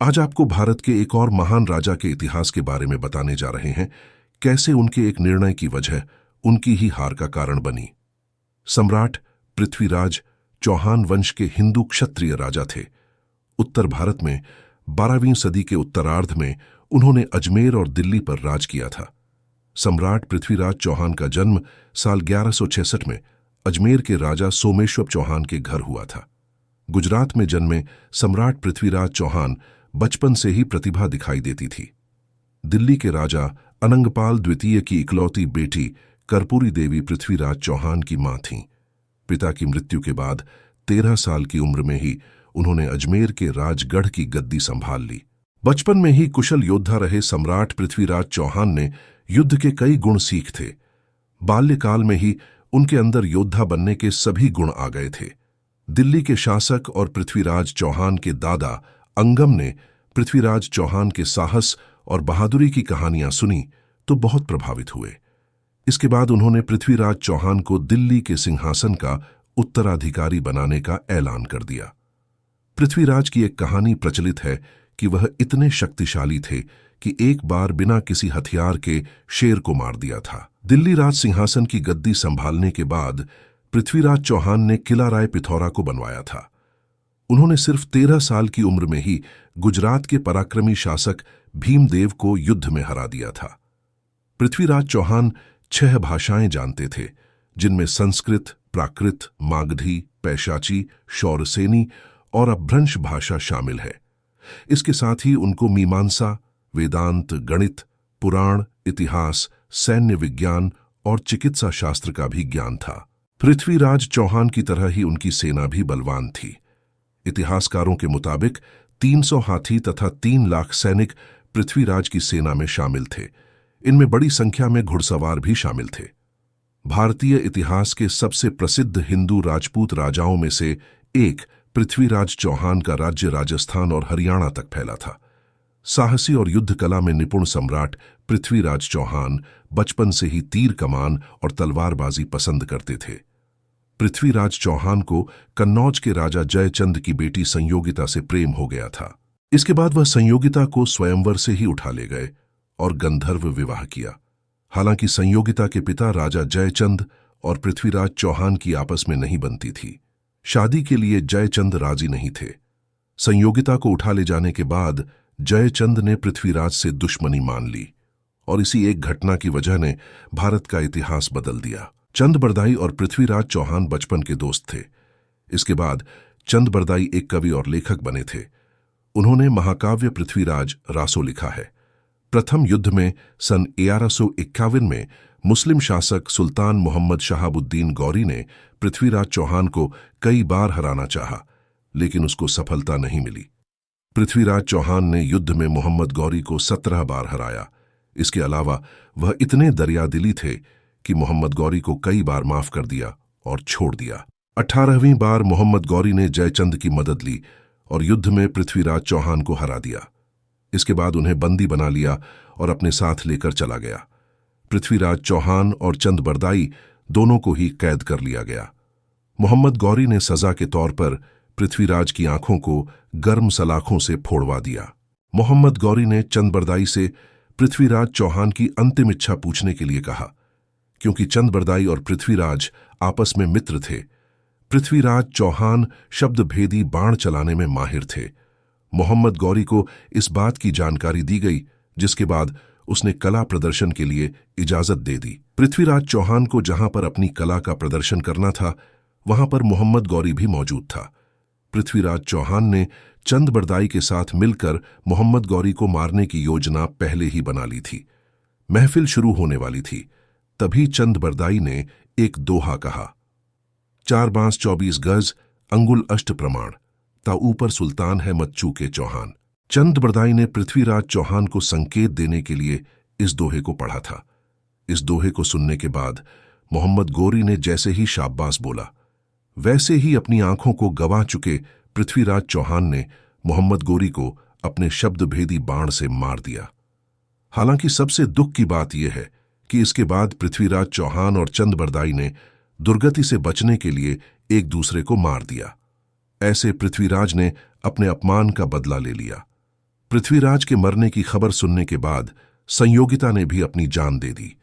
आज आपको भारत के एक और महान राजा के इतिहास के बारे में बताने जा रहे हैं, कैसे उनके एक निर्णय की वजह उनकी ही हार का कारण बनी। सम्राट पृथ्वीराज चौहान वंश के हिंदू क्षत्रिय राजा थे। उत्तर भारत में 12वीं सदी के उत्तरार्ध में उन्होंने अजमेर और दिल्ली पर राज किया था। सम्राट पृथ्वीराज चौहान का जन्म साल 1166 में अजमेर के राजा सोमेश्वर चौहान के घर हुआ था। गुजरात में जन्मे सम्राट पृथ्वीराज चौहान बचपन से ही प्रतिभा दिखाई देती थी। दिल्ली के राजा अनंगपाल द्वितीय की इकलौती बेटी कर्पूरी देवी पृथ्वीराज चौहान की मां थीं। पिता की मृत्यु के बाद 13 साल की उम्र में ही उन्होंने अजमेर के राजगढ़ की गद्दी संभाल ली। बचपन में ही कुशल योद्धा रहे सम्राट पृथ्वीराज चौहान ने युद्ध के कई गुण सीख थे। बाल्यकाल में ही उनके अंदर योद्धा बनने के सभी गुण आ गए थे। दिल्ली के शासक और पृथ्वीराज चौहान के दादा अंगम ने पृथ्वीराज चौहान के साहस और बहादुरी की कहानियां सुनी तो बहुत प्रभावित हुए। इसके बाद उन्होंने पृथ्वीराज चौहान को दिल्ली के सिंहासन का उत्तराधिकारी बनाने का ऐलान कर दिया। पृथ्वीराज की एक कहानी प्रचलित है कि वह इतने शक्तिशाली थे कि एक बार बिना किसी हथियार के शेर को मार दिया था। दिल्ली राज सिंहासन की गद्दी संभालने के बाद पृथ्वीराज चौहान ने किला राय पिथौरा को बनवाया था। उन्होंने सिर्फ 13 साल की उम्र में ही गुजरात के पराक्रमी शासक भीमदेव को युद्ध में हरा दिया था। पृथ्वीराज चौहान 6 भाषाएं जानते थे, जिनमें संस्कृत, प्राकृत, मागधी, पैशाची, शौरसेनी और अपभ्रंश भाषा शामिल है। इसके साथ ही उनको मीमांसा, वेदांत, गणित, पुराण, इतिहास, सैन्य विज्ञान और चिकित्सा शास्त्र का भी ज्ञान था। पृथ्वीराज चौहान की तरह ही उनकी सेना भी बलवान थी। इतिहासकारों के मुताबिक 300 हाथी तथा 3 लाख सैनिक पृथ्वीराज की सेना में शामिल थे। इनमें बड़ी संख्या में घुड़सवार भी शामिल थे। भारतीय इतिहास के सबसे प्रसिद्ध हिंदू राजपूत राजाओं में से एक पृथ्वीराज चौहान का राज्य राजस्थान और हरियाणा तक फैला था। साहसी और युद्ध कला में निपुण सम्राट पृथ्वीराज चौहान बचपन से ही तीर कमान और तलवारबाजी पसंद करते थे। पृथ्वीराज चौहान को कन्नौज के राजा जयचंद की बेटी संयोगिता से प्रेम हो गया था। इसके बाद वह संयोगिता को स्वयंवर से ही उठा ले गए और गंधर्व विवाह किया। हालांकि संयोगिता के पिता राजा जयचंद और पृथ्वीराज चौहान की आपस में नहीं बनती थी। शादी के लिए जयचंद राजी नहीं थे। संयोगिता को उठा ले जाने के बाद जयचंद ने पृथ्वीराज से दुश्मनी मान ली और इसी एक घटना की वजह ने भारत का इतिहास बदल दिया। चंद बरदाई और पृथ्वीराज चौहान बचपन के दोस्त थे। इसके बाद चंद बरदाई एक कवि और लेखक बने थे। उन्होंने महाकाव्य पृथ्वीराज रासो लिखा है। प्रथम युद्ध में सन 1151 में मुस्लिम शासक सुल्तान मोहम्मद शहाबुद्दीन गौरी ने पृथ्वीराज चौहान को कई बार हराना चाहा, लेकिन उसको सफलता नहीं मिली। पृथ्वीराज चौहान ने युद्ध में मोहम्मद गौरी को 17 बार हराया। इसके अलावा वह इतने दरियादिली थे कि मोहम्मद गौरी को कई बार माफ कर दिया और छोड़ दिया। 18वीं बार मोहम्मद गौरी ने जयचंद की मदद ली और युद्ध में पृथ्वीराज चौहान को हरा दिया। इसके बाद उन्हें बंदी बना लिया और अपने साथ लेकर चला गया। पृथ्वीराज चौहान और चंद बरदाई दोनों को ही कैद कर लिया गया। मोहम्मद गौरी ने सजा के तौर पर पृथ्वीराज की आंखों को गर्म सलाखों से फोड़वा दिया। मोहम्मद गौरी ने चंद बरदाई से पृथ्वीराज चौहान की अंतिम इच्छा पूछने के लिए कहा। क्योंकि चंद बरदाई और पृथ्वीराज आपस में मित्र थे, पृथ्वीराज चौहान शब्दभेदी बाण चलाने में माहिर थे। मोहम्मद गौरी को इस बात की जानकारी दी गई, जिसके बाद उसने कला प्रदर्शन के लिए इजाजत दे दी। पृथ्वीराज चौहान को जहां पर अपनी कला का प्रदर्शन करना था, वहां पर मोहम्मद गौरी भी मौजूद था। पृथ्वीराज चौहान ने चंद बरदाई के साथ मिलकर मोहम्मद गौरी को मारने की योजना पहले ही बना ली थी। महफिल शुरू होने वाली थी, तभी चंद बरदाई ने एक दोहा कहा, 4 बांस 24 गज, अंगुल अष्ट प्रमाण, ता ऊपर सुल्तान है मत चूके चौहान। चंद बरदाई ने पृथ्वीराज चौहान को संकेत देने के लिए इस दोहे को पढ़ा था। इस दोहे को सुनने के बाद मोहम्मद गौरी ने जैसे ही शाबाश बोला, वैसे ही अपनी आंखों को गंवा चुके पृथ्वीराज चौहान ने मोहम्मद गौरी को अपने शब्दभेदी बाण से मार दिया। हालांकि सबसे दुख की बात यह है कि इसके बाद पृथ्वीराज चौहान और चंद बरदाई ने दुर्गति से बचने के लिए एक दूसरे को मार दिया। ऐसे पृथ्वीराज ने अपने अपमान का बदला ले लिया। पृथ्वीराज के मरने की खबर सुनने के बाद संयोगिता ने भी अपनी जान दे दी।